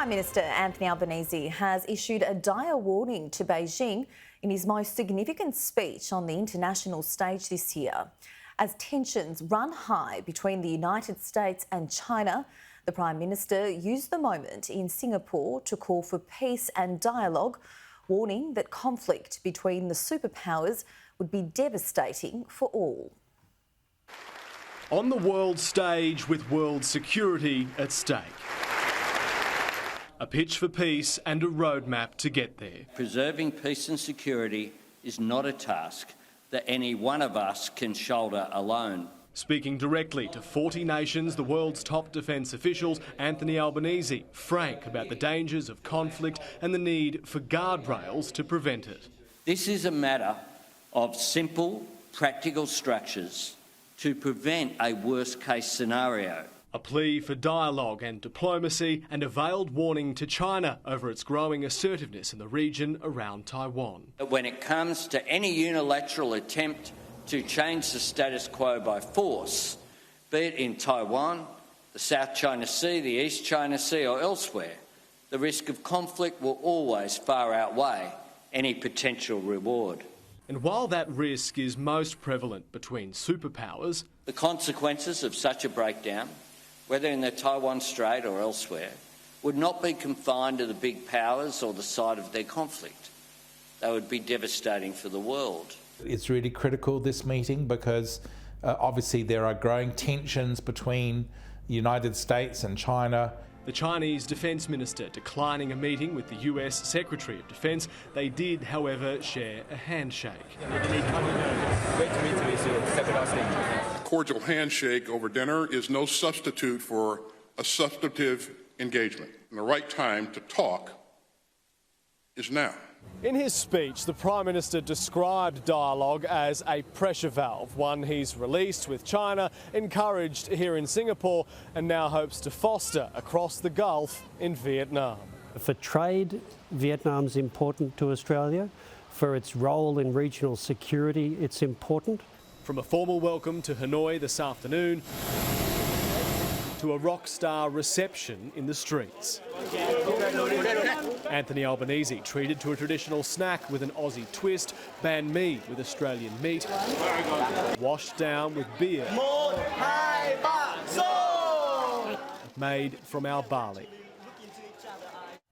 Prime Minister Anthony Albanese has issued a dire warning to Beijing in his most significant speech on the international stage this year. As tensions run high between the United States and China, the Prime Minister used the moment in Singapore to call for peace and dialogue, warning that conflict between the superpowers would be devastating for all. On the world stage with world security at stake. A pitch for peace and a roadmap to get there. Preserving peace and security is not a task that any one of us can shoulder alone. Speaking directly to 40 nations, the world's top defence officials, Anthony Albanese, frank about the dangers of conflict and the need for guardrails to prevent it. This is a matter of simple, practical structures to prevent a worst-case scenario. A plea for dialogue and diplomacy and a veiled warning to China over its growing assertiveness in the region around Taiwan. When it comes to any unilateral attempt to change the status quo by force, be it in Taiwan, the South China Sea, the East China Sea or elsewhere, the risk of conflict will always far outweigh any potential reward. And while that risk is most prevalent between superpowers, the consequences of such a breakdown, whether in the Taiwan Strait or elsewhere, would not be confined to the big powers or the site of their conflict. They would be devastating for the world. It's really critical, this meeting, because obviously there are growing tensions between the United States and China. The Chinese Defence Minister declining a meeting with the US Secretary of Defence. They did, however, share a handshake. A cordial handshake over dinner is no substitute for a substantive engagement. And the right time to talk is now. In his speech, the Prime Minister described dialogue as a pressure valve, one he's released with China, encouraged here in Singapore, and now hopes to foster across the Gulf in Vietnam. For trade, Vietnam's important to Australia. For its role in regional security, it's important. From a formal welcome to Hanoi this afternoon to a rock star reception in the streets. Anthony Albanese treated to a traditional snack with an Aussie twist, banh mi with Australian meat, washed down with beer made from our barley.